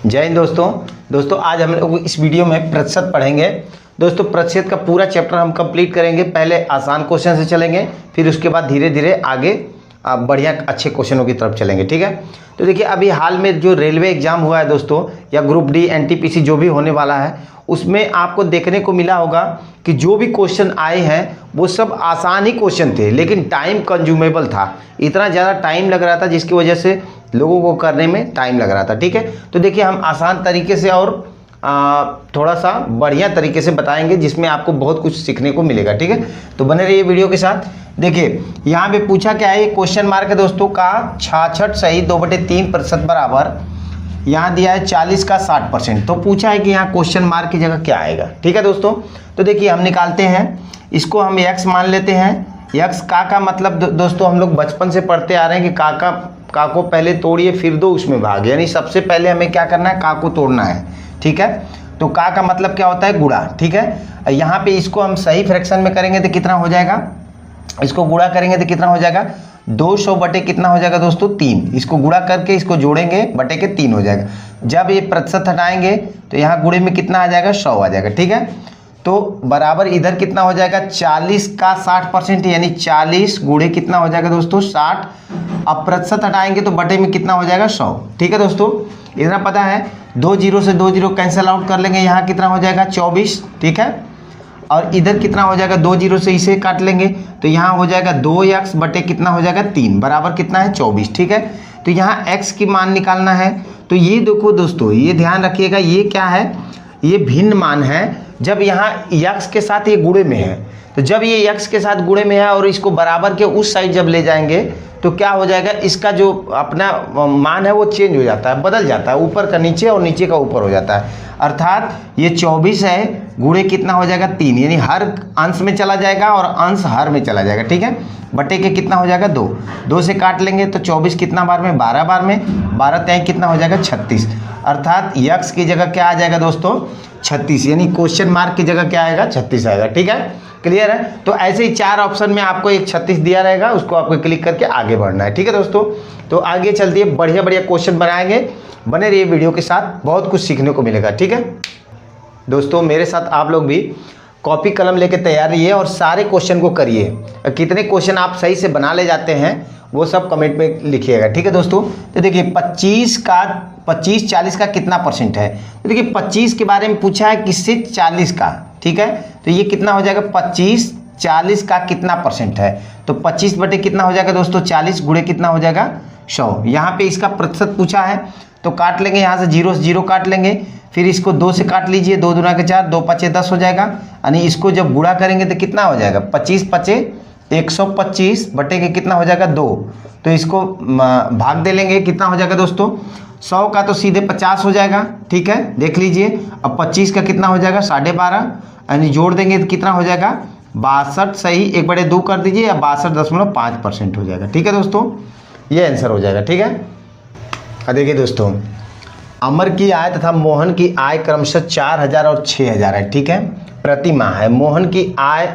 जय हिंद दोस्तों आज हम लोग इस वीडियो में प्रतिशत पढ़ेंगे। दोस्तों प्रतिशत का पूरा चैप्टर हम कंप्लीट करेंगे। पहले आसान क्वेश्चन से चलेंगे, फिर उसके बाद धीरे धीरे आगे बढ़िया अच्छे क्वेश्चनों की तरफ चलेंगे। ठीक है, तो देखिए अभी हाल में जो रेलवे एग्जाम हुआ है दोस्तों, या ग्रुप डी एनटीपीसी जो भी होने वाला है, उसमें आपको देखने को मिला होगा कि जो भी क्वेश्चन आए हैं वो सब आसान ही क्वेश्चन थे, लेकिन टाइम कंज्यूमेबल था। इतना ज़्यादा टाइम लग रहा था जिसकी वजह से लोगों को करने में टाइम लग रहा था। ठीक है, तो देखिए हम आसान तरीके से और थोड़ा सा बढ़िया तरीके से बताएंगे, जिसमें आपको बहुत कुछ सीखने को मिलेगा। ठीक है, तो बने रहिए वीडियो के साथ। देखिए यहाँ पे पूछा क्या है, क्वेश्चन मार्क है दोस्तों का 66 सही 2/3% बराबर, यहाँ दिया है 40 का 60%। तो पूछा है कि यहाँ क्वेश्चन मार्क की जगह क्या आएगा। ठीक है दोस्तों, तो देखिए हम निकालते हैं, इसको हम x मान लेते हैं। x का मतलब दोस्तों हम लोग बचपन से पढ़ते आ रहे हैं कि का को पहले तोड़िए फिर दो उसमें भाग, यानी सबसे पहले हमें क्या करना है, का को तोड़ना है। ठीक है, तो का मतलब क्या होता है, गुणा। ठीक है, यहाँ पे इसको हम सही फ्रैक्शन में करेंगे तो कितना हो जाएगा, इसको गुणा करेंगे तो कितना हो जाएगा, 200 बटे कितना हो जाएगा दोस्तों 3। इसको गुणा करके इसको जोड़ेंगे बटे के 3 हो जाएगा। जब ये प्रतिशत हटाएंगे तो यहाँ गुणे में कितना आ जाएगा, 100 आ जाएगा। ठीक है, तो बराबर इधर कितना हो जाएगा, 40 का 60%, यानी 40 गुणे कितना हो जाएगा दोस्तों 60। अब प्रतिशत हटाएंगे तो बटे में कितना हो जाएगा, 100। ठीक है दोस्तों, इतना पता है। 2 जीरो से 2 जीरो कैंसिल आउट कर लेंगे, यहाँ कितना हो जाएगा 24। ठीक है, और इधर कितना हो जाएगा, 2 जीरो से इसे काट लेंगे तो यहाँ हो जाएगा 2x बटे कितना हो जाएगा 3 बराबर कितना है 24। ठीक है, तो यहाँ x की मान निकालना है। तो ये देखो दोस्तों, ये ध्यान रखिएगा, ये क्या है, ये भिन्न मान है। जब यहाँ x के साथ ये गुणे में है, तो जब ये x के साथ गुणे में है और इसको बराबर के उस साइड जब ले जाएंगे तो क्या हो जाएगा, इसका जो अपना मान है वो चेंज हो जाता है, बदल जाता है, ऊपर का नीचे और नीचे का ऊपर हो जाता है। अर्थात ये 24 है, गुणे कितना हो जाएगा 3, यानी हर अंश में चला जाएगा और अंश हर में चला जाएगा। ठीक है, बटे के कितना हो जाएगा 2, 2 से काट लेंगे तो 24 कितना बार में, 12 बार में, 12 तय कितना हो जाएगा 36। अर्थात x की जगह क्या आ जाएगा दोस्तों 36, यानी क्वेश्चन मार्क की जगह क्या आएगा 36 आएगा। ठीक है, क्लियर है। तो ऐसे ही 4 ऑप्शन में आपको एक 36 दिया रहेगा, उसको आपको क्लिक करके आगे बढ़ना है। ठीक है दोस्तों, तो आगे चलते हैं, बढ़िया बढ़िया क्वेश्चन बनाएंगे, बने रहिए वीडियो के साथ, बहुत कुछ सीखने को मिलेगा। ठीक है दोस्तों, मेरे साथ आप लोग भी कॉपी कलम लेके तैयार रहिए और सारे क्वेश्चन को करिए। कितने क्वेश्चन आप सही से बना ले जाते हैं वो सब कमेंट में लिखिएगा। ठीक है दोस्तों, तो देखिए 25 40 का कितना परसेंट है, तो देखिए 25 के बारे में पूछा है, किससे 40 का। ठीक है, तो ये कितना हो जाएगा 25 40 का कितना परसेंट है, तो 25 बटे कितना हो जाएगा दोस्तों 40 गुणे कितना हो जाएगा 100। यहाँ पे इसका प्रतिशत पूछा है तो काट लेंगे, यहाँ से 0 से 0 काट लेंगे, फिर इसको 2 से काट लीजिए, 2 दूना के 4, 2 पचे 10 हो जाएगा, यानी इसको जब गुणा करेंगे तो कितना हो जाएगा 25 पचे 125 बटे के कितना हो जाएगा 2, तो इसको भाग दे लेंगे, कितना हो जाएगा दोस्तों 100 का तो सीधे 50 हो जाएगा। ठीक है, देख लीजिए। अब 25 का कितना हो जाएगा 12.5, यानी जोड़ देंगे तो कितना हो जाएगा 62 सही 1/2 कर दीजिए, या 62.5% हो जाएगा। ठीक है दोस्तों, ये आंसर हो जाएगा। ठीक है, देखिए दोस्तों, अमर की आय तथा मोहन की आय क्रमशः 4000 और 6000 है। ठीक है, प्रति माह है। मोहन की आय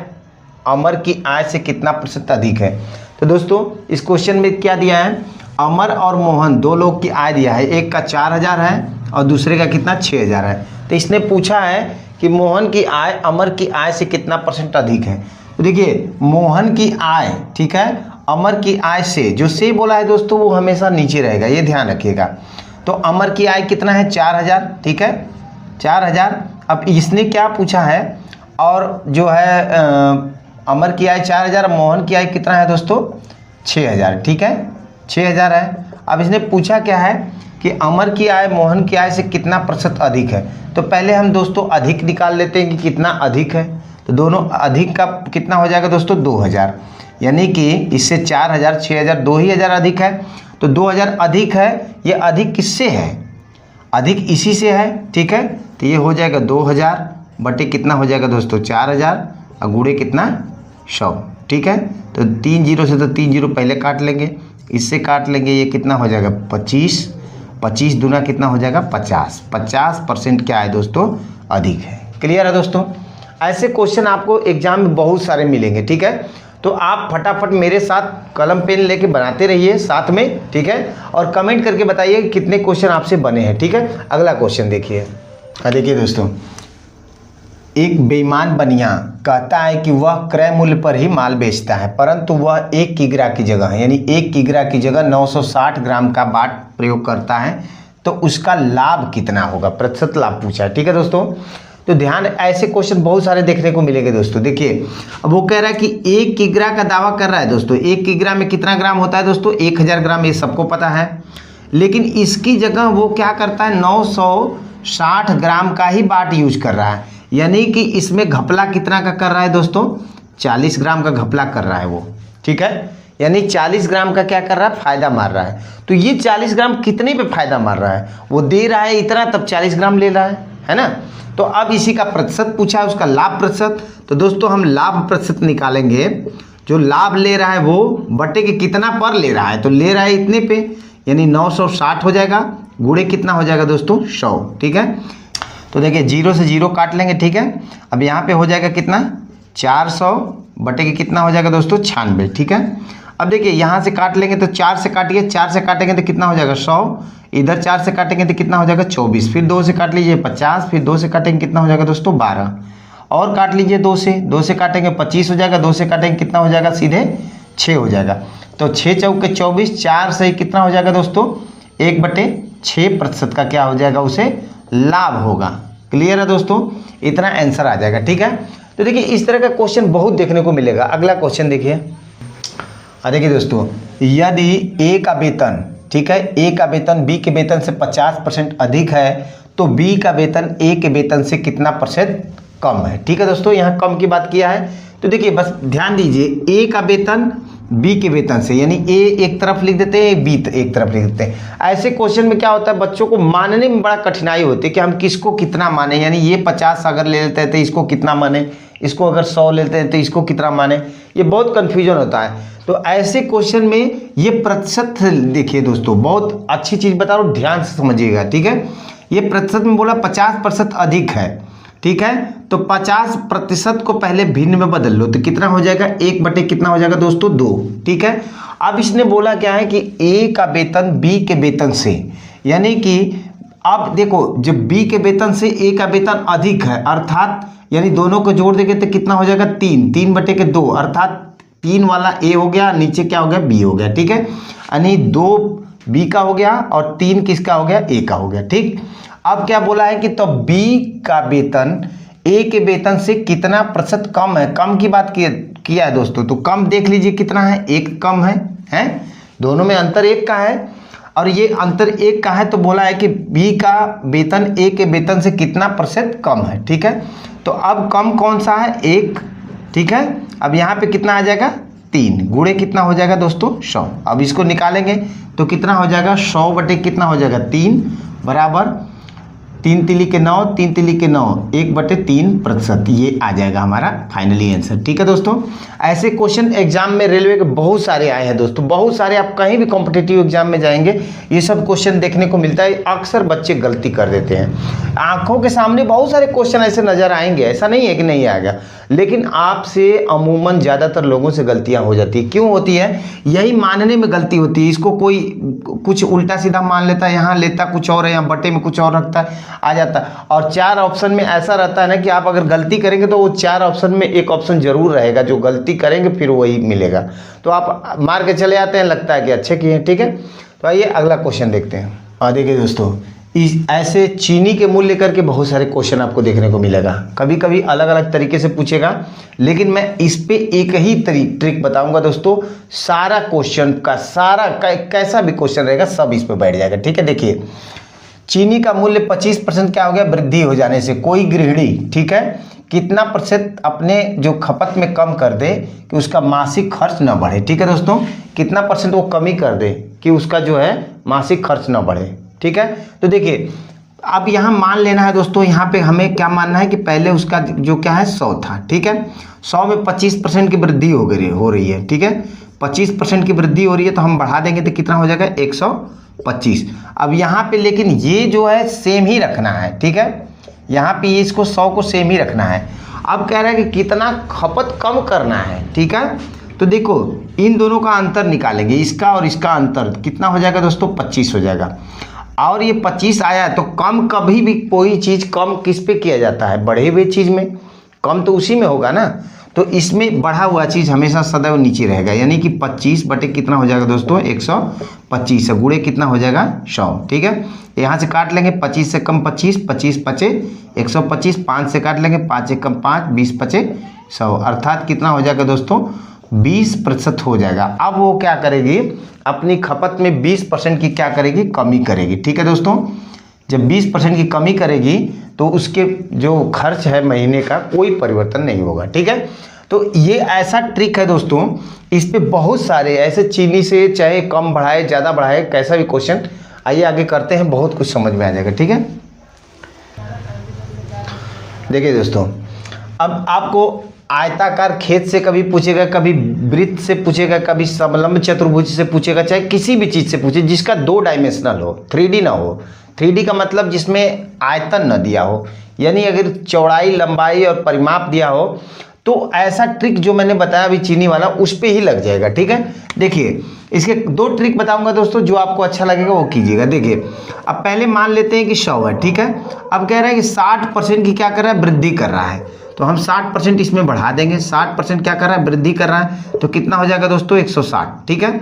अमर की आय से कितना प्रतिशत अधिक है। तो दोस्तों इस क्वेश्चन में क्या दिया है, अमर और मोहन दो लोग की आय दिया है, एक का 4000 है और दूसरे का कितना 6000 है। तो इसने पूछा है कि मोहन की आय अमर की आय से कितना % अधिक है। तो देखिए मोहन की आय, ठीक है, अमर की आय से, जो से बोला है दोस्तों वो हमेशा नीचे रहेगा, ये ध्यान रखिएगा। तो अमर की आय कितना है 4000। ठीक है, 4000। अब इसने क्या पूछा है, और जो है अमर की आय 4000, मोहन की आय कितना है दोस्तों 6000। ठीक है, 6000 है। अब इसने पूछा क्या है कि अमर की आय मोहन की आय से कितना % अधिक है। तो पहले हम दोस्तों अधिक निकाल लेते हैं कि कितना अधिक है। तो दोनों अधिक का कितना हो जाएगा दोस्तों 2000, यानी कि इससे 4000 6000 2000 अधिक है, तो 2000 अधिक है। ये अधिक किससे है, अधिक इसी से है। ठीक है, तो ये हो जाएगा 2000 बटे कितना हो जाएगा दोस्तों 4000 और गुणे कितना 100। ठीक है, तो 3 जीरो से तो 3 जीरो पहले काट लेंगे, इससे काट लेंगे, ये कितना हो जाएगा 25, 25 दूना कितना हो जाएगा 50, 50% क्या है दोस्तों अधिक है। क्लियर है दोस्तों, ऐसे क्वेश्चन आपको एग्जाम में बहुत सारे मिलेंगे। ठीक है, तो आप फटाफट मेरे साथ कलम पेन लेके बनाते रहिए साथ में, ठीक है। और कमेंट करके बताइए कितने क्वेश्चन आपसे बने हैं, ठीक है। अगला क्वेश्चन देखिए। देखिए दोस्तों, एक बेईमान बनिया कहता है कि वह क्रय मूल्य पर ही माल बेचता है, परंतु वह 1 किग्रा की जगह यानी 1 किग्रा की जगह 960 ग्राम का बाट प्रयोग करता है, तो उसका लाभ कितना होगा? प्रतिशत लाभ पूछा है, ठीक है दोस्तों। तो ध्यान, ऐसे क्वेश्चन बहुत सारे देखने को मिलेंगे दोस्तों। देखिए, अब वो कह रहा है कि 1 किग्रा का दावा कर रहा है दोस्तों। 1 किग्रा में कितना ग्राम होता है दोस्तों? 1000 ग्राम, ये सबको पता है। लेकिन इसकी जगह वो क्या करता है? 960 ग्राम का ही बाट यूज कर रहा है, यानी कि इसमें घपला कितना का कर रहा है दोस्तों? 40 ग्राम का घपला कर रहा है वो, ठीक है। यानी 40 ग्राम का क्या कर रहा है? फायदा मार रहा है। तो ये 40 ग्राम कितने पे फायदा मार रहा है? वो दे रहा है इतना, तब 40 ग्राम ले रहा है ना। तो अब इसी का प्रतिशत पूछा है, उसका लाभ प्रतिशत। तो दोस्तों हम लाभ प्रतिशत निकालेंगे। जो लाभ ले रहा है वो बटे के कितना पर ले रहा है? तो ले रहा है इतने पे, यानी 960 हो जाएगा, गुणे कितना हो जाएगा दोस्तों? 100, ठीक है। तो देखिए 0 से 0 काट लेंगे, ठीक है। अब यहाँ पे हो जाएगा कितना? 400 बटे के कितना हो जाएगा दोस्तों? 96, ठीक है। अब देखिए यहाँ से काट लेंगे तो 4 से काटिए, 4 से काटेंगे तो कितना हो जाएगा? 100। इधर 4 से काटेंगे तो कितना हो जाएगा? 24। फिर 2 से काट लीजिए 50, फिर 2 से काटेंगे कितना हो जाएगा दोस्तों? 12। और काट लीजिए 2 से काटेंगे 25 हो जाएगा, 2 से काटेंगे कितना हो जाएगा? सीधे 6 हो जाएगा। तो 6 चौके 24, 4 से कितना हो जाएगा दोस्तों? 1/6% का क्या हो जाएगा? उसे लाभ होगा। क्लियर है दोस्तों? इतना आंसर आ जाएगा, ठीक है। तो देखिए इस तरह का क्वेश्चन बहुत देखने को मिलेगा। अगला क्वेश्चन देखिए। देखिए दोस्तों, यदि ए का वेतन, ठीक है, ए का वेतन बी के वेतन से 50% अधिक है, तो बी का वेतन ए के वेतन से कितना % कम है? ठीक है दोस्तों, यहाँ कम की बात किया है। तो देखिए बस ध्यान दीजिए, ए का वेतन बी के वेतन से, यानी ए एक तरफ लिख देते हैं, बी एक तरफ लिख देते हैं। ऐसे क्वेश्चन में क्या होता है, बच्चों को मानने में बड़ा कठिनाई होती है कि हम किसको कितना माने। यानी ये 50 अगर ले लेते हैं तो इसको कितना माने, इसको अगर 100 लेते हैं तो इसको कितना माने, ये बहुत कन्फ्यूजन होता है। तो ऐसे क्वेश्चन में ये प्रतिशत देखिए दोस्तों, बहुत अच्छी चीज़ बता रहा हूँ, ध्यान से समझिएगा, ठीक है। ये प्रतिशत में बोला 50% अधिक है, ठीक है। तो 50% को पहले भिन्न में बदल लो, तो कितना हो जाएगा? 1 बटे कितना हो जाएगा दोस्तों? 2, ठीक है। अब इसने बोला क्या है कि ए का वेतन बी के वेतन से, यानी कि अब देखो जब बी के वेतन से ए का वेतन अधिक है, अर्थात यानी दोनों को जोड़ देंगे तो कितना हो जाएगा? 3 बटे के 2, अर्थात 3 वाला ए हो गया, नीचे क्या हो गया? बी हो गया, ठीक है। यानी 2 बी का हो गया और 3 किसका हो गया? ए का हो गया, ठीक। अब क्या बोला है कि तो बी का वेतन ए के वेतन से कितना % कम है? कम की बात किया है दोस्तों, तो कम देख लीजिए कितना है? 1 कम है, दोनों में अंतर 1 का है और ये अंतर 1 का है। तो बोला है कि बी का वेतन ए के वेतन से कितना % कम है, ठीक है। तो अब कम कौन सा है? 1, ठीक है। अब यहाँ पे कितना आ जाएगा? 3, गुणे कितना हो जाएगा दोस्तों? 100। अब इसको निकालेंगे तो कितना हो जाएगा? 100 बटे कितना हो जाएगा? 3 बराबर 3 तिली के 9, 3 तिली के 9, 1/3%। ये आ जाएगा हमारा फाइनली आंसर, ठीक है दोस्तों। ऐसे क्वेश्चन एग्जाम में रेलवे के बहुत सारे आए हैं दोस्तों, बहुत सारे। आप कहीं भी कॉम्पिटिटिव एग्जाम में जाएंगे ये सब क्वेश्चन देखने को मिलता है। अक्सर बच्चे गलती कर देते हैं, आंखों के सामने बहुत सारे क्वेश्चन ऐसे नजर आएंगे, ऐसा नहीं है कि नहीं आएगा, लेकिन आपसे अमूमन ज़्यादातर लोगों से गलतियां हो जाती है। क्यों होती है? यही मानने में गलती होती है। इसको कोई कुछ उल्टा सीधा मान लेता है, यहाँ लेता कुछ और है, यहाँ बटे में कुछ और रखता है, आ जाता है। और 4 ऑप्शन में ऐसा रहता है ना कि आप अगर गलती करेंगे तो वो 4 ऑप्शन में एक ऑप्शन जरूर रहेगा, जो गलती करेंगे फिर वही मिलेगा। तो आप मार के चले आते हैं, लगता है कि अच्छे किए हैं, ठीक है। तो आइए अगला क्वेश्चन देखते हैं। देखिए दोस्तों, ऐसे चीनी के मूल्य करके बहुत सारे क्वेश्चन आपको देखने को मिलेगा। कभी कभी अलग अलग तरीके से पूछेगा, लेकिन मैं इस पे एक ही ट्रिक बताऊंगा दोस्तों। सारा क्वेश्चन का सारा कैसा भी क्वेश्चन रहेगा सब इस पे बैठ जाएगा, ठीक है। देखिए, चीनी का मूल्य 25% क्या हो गया? वृद्धि हो जाने से कोई गृहिणी, ठीक है, कितना % अपने जो खपत में कम कर दे कि उसका मासिक खर्च न बढ़े, ठीक है दोस्तों। कितना % वो कमी कर दे कि उसका जो है मासिक खर्च न बढ़े, ठीक है। तो देखिए अब यहाँ मान लेना है दोस्तों, यहाँ पे हमें क्या मानना है कि पहले उसका जो क्या है 100 था, ठीक है। 100 में 25% की वृद्धि हो रही है, ठीक है। 25% की वृद्धि हो रही है तो हम बढ़ा देंगे तो कितना हो जाएगा? 125। अब यहाँ पे लेकिन ये जो है सेम ही रखना है, ठीक है। यहाँ पे ये इसको 100 को सेम ही रखना है। अब कह रहा है कि कितना खपत कम करना है, ठीक है। तो देखो इन दोनों का अंतर निकालेंगे, इसका और इसका अंतर कितना हो जाएगा दोस्तों, 25 हो जाएगा। और ये 25 आया तो कम कभी भी कोई चीज़ कम किस पे किया जाता है, बढ़े हुए चीज़ में, कम तो उसी में होगा ना। तो इसमें बढ़ा हुआ चीज़ हमेशा सदैव नीचे रहेगा, यानी कि 25 बटे कितना हो जाएगा दोस्तों, 125 गुणे कितना हो जाएगा, 100। ठीक है, यहाँ से काट लेंगे 25 से कम 25, 25 पचे 125, 5 से काट लेंगे 5 से कम 5, 20 पचे 100, अर्थात कितना हो जाएगा दोस्तों, 20% हो जाएगा। अब वो क्या करेगी, अपनी खपत में 20% की क्या करेगी, कमी करेगी। ठीक है दोस्तों, जब 20% की कमी करेगी तो उसके जो खर्च है महीने का कोई परिवर्तन नहीं होगा। ठीक है, तो ये ऐसा ट्रिक है दोस्तों, इस पे बहुत सारे ऐसे चीनी से चाहे कम बढ़ाए ज़्यादा बढ़ाए कैसा भी क्वेश्चन, आइए आगे करते हैं, बहुत कुछ समझ में आ जाएगा। ठीक है, देखिए दोस्तों, अब आपको आयताकार खेत से कभी पूछेगा, कभी वृत्त से पूछेगा, कभी समलंब चतुर्भुज से पूछेगा, चाहे किसी भी चीज़ से पूछे जिसका 2 डायमेंशनल हो, 3D ना हो। 3D का मतलब जिसमें आयतन न दिया हो, यानी अगर चौड़ाई लंबाई और परिमाप दिया हो तो ऐसा ट्रिक जो मैंने बताया अभी चीनी वाला उस पे ही लग जाएगा। ठीक है, देखिए इसके 2 ट्रिक बताऊंगा दोस्तों, जो आपको अच्छा लगेगा वो कीजिएगा। देखिए अब पहले मान लेते हैं कि 100 है। ठीक है, अब कह रहा है कि 60% की क्या कर रहा है, वृद्धि कर रहा है, तो हम 60% इसमें बढ़ा देंगे। 60% क्या कर रहा है, वृद्धि कर रहा है, तो कितना हो जाएगा दोस्तों, 160। ठीक है,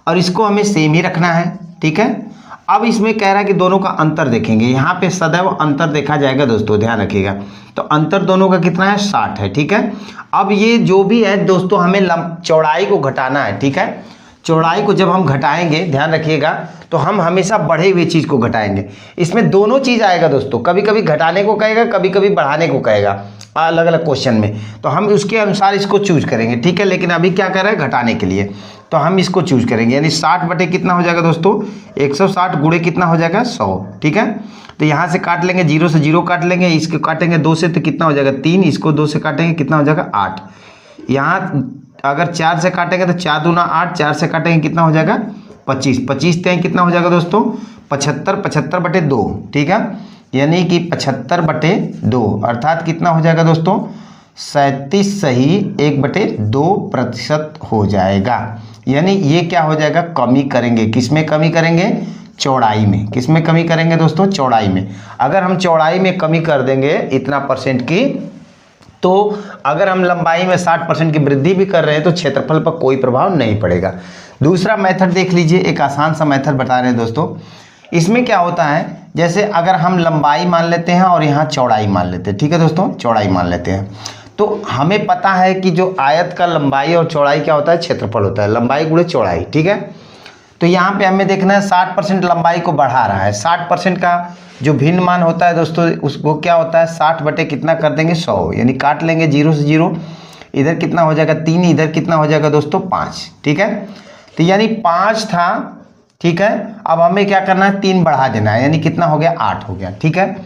और इसको हमें सेम ही रखना है। ठीक है, अब इसमें कह रहा है कि दोनों का अंतर देखेंगे, यहाँ पे सदैव अंतर देखा जाएगा दोस्तों, ध्यान रखिएगा। तो अंतर दोनों का कितना है, 60 है। ठीक है, अब ये जो भी है दोस्तों हमें चौड़ाई को घटाना है। ठीक है, चौड़ाई को जब हम घटाएंगे, ध्यान रखिएगा, तो हम हमेशा बढ़े हुए चीज़ को घटाएंगे। इसमें दोनों चीज़ आएगा दोस्तों, कभी कभी घटाने को कहेगा, कभी कभी बढ़ाने को कहेगा, अलग अलग क्वेश्चन में, तो हम उसके अनुसार इसको चूज करेंगे। ठीक है, लेकिन अभी क्या कर रहा है, घटाने के लिए, तो हम इसको चूज करेंगे, यानी 60 बटे कितना हो जाएगा दोस्तों, 160 गुणे कितना हो जाएगा, 100। ठीक है, तो यहाँ से काट लेंगे, 0 से 0 काट लेंगे, इसको काटेंगे 2 से तो कितना हो जाएगा 3, इसको 2 से काटेंगे कितना हो जाएगा 8। यहाँ अगर 4 से काटेंगे तो 4 दूना 8, 4 से काटेंगे कितना हो जाएगा 25, 25 तें कितना हो जाएगा दोस्तों 75, 75 बटे 2। ठीक है, यानी कि 75 बटे 2 अर्थात कितना हो जाएगा दोस्तों 37 सही 1/2% हो जाएगा। यानी ये क्या हो जाएगा, कमी करेंगे, किसमें कमी करेंगे, चौड़ाई में। किसमें कमी करेंगे दोस्तों, चौड़ाई में। अगर हम चौड़ाई में कमी कर देंगे इतना % की, तो अगर हम लंबाई में 60% की वृद्धि भी कर रहे हैं तो क्षेत्रफल पर कोई प्रभाव नहीं पड़ेगा। दूसरा मेथड देख लीजिए, एक आसान सा मेथड बता रहे हैं दोस्तों। इसमें क्या होता है, जैसे अगर हम लंबाई मान लेते हैं और यहाँ चौड़ाई मान लेते हैं, ठीक है दोस्तों, चौड़ाई मान लेते हैं, तो हमें पता है कि जो आयत का लंबाई और चौड़ाई क्या होता है, क्षेत्रफल होता है, लंबाई गुणे चौड़ाई। ठीक है, तो यहाँ पे हमें देखना है 60% लंबाई को बढ़ा रहा है, 60% का जो भिन्न मान होता है दोस्तों उसको क्या होता है 60 बटे कितना कर देंगे 100, यानी काट लेंगे 0 से 0, इधर कितना हो जाएगा 3, इधर कितना हो जाएगा दोस्तों 5। ठीक है, तो यानी 5 था। ठीक है, अब हमें क्या करना है 3 बढ़ा देना है, यानी कितना हो गया 8 हो गया। ठीक है,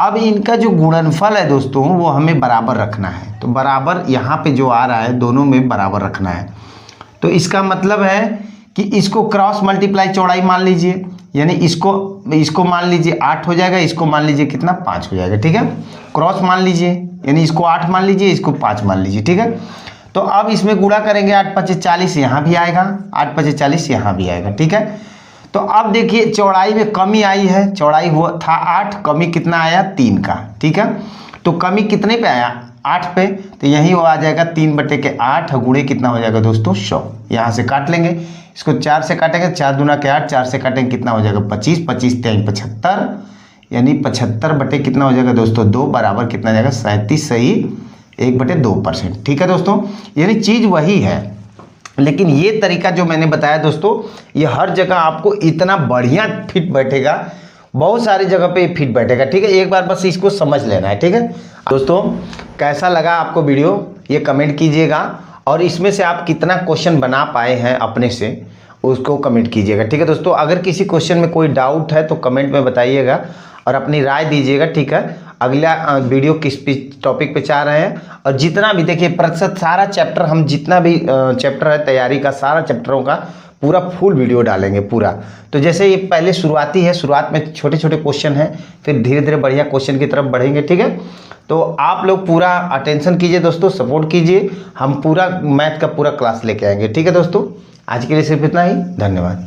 अब इनका जो गुणनफल है दोस्तों वो हमें बराबर रखना है, तो बराबर यहाँ पे जो आ रहा है दोनों में बराबर रखना है। तो इसका मतलब है कि इसको क्रॉस मल्टीप्लाई चौड़ाई मान लीजिए, यानी इसको मान लीजिए 8 हो जाएगा, इसको मान लीजिए कितना 5 हो जाएगा। ठीक है, क्रॉस मान लीजिए, यानी इसको 8 मान लीजिए, इसको 5 मान लीजिए। ठीक है, तो अब इसमें गुणा करेंगे 8 5 40, यहाँ भी आएगा 8 5 40, यहाँ भी आएगा। ठीक है, तो अब देखिए चौड़ाई में कमी आई है, चौड़ाई हुआ था 8, कमी कितना आया 3 का। ठीक है, तो कमी कितने पे आया 8 पे, तो यही वो आ जाएगा 3/8 गुणे कितना हो जाएगा दोस्तों 100। यहाँ से काट लेंगे, इसको 4 से काटेंगे, 4 दूना के 8, 4 से काटेंगे कितना हो जाएगा 25, 25 तें 75, यानी 75 बटे कितना हो जाएगा दोस्तों 2 बराबर कितना जाएगा 37 सही 1/2%। ठीक है दोस्तों, यानी चीज़ वही है, लेकिन ये तरीका जो मैंने बताया दोस्तों ये हर जगह आपको इतना बढ़िया फिट बैठेगा, बहुत सारी जगह पे फिट बैठेगा। ठीक है, एक बार बस इसको समझ लेना है। ठीक है दोस्तों, कैसा लगा आपको वीडियो ये कमेंट कीजिएगा, और इसमें से आप कितना क्वेश्चन बना पाए हैं अपने से उसको कमेंट कीजिएगा। ठीक है दोस्तों, अगर किसी क्वेश्चन में कोई डाउट है तो कमेंट में बताइएगा और अपनी राय दीजिएगा। ठीक है, अगला वीडियो किस टॉपिक पे चाह रहे हैं, और जितना भी देखिए प्रतिशत सारा चैप्टर, हम जितना भी चैप्टर है तैयारी का सारा चैप्टरों का पूरा फुल वीडियो डालेंगे पूरा। तो जैसे ये पहले शुरुआती है, शुरुआत में छोटे छोटे क्वेश्चन हैं, फिर धीरे धीरे बढ़िया क्वेश्चन की तरफ बढ़ेंगे, ठीक है। तो आप लोग पूरा अटेंशन कीजिए दोस्तों, सपोर्ट कीजिए, हम पूरा मैथ का पूरा क्लास लेके आएंगे, ठीक है दोस्तों। आज के लिए सिर्फ इतना ही, धन्यवाद।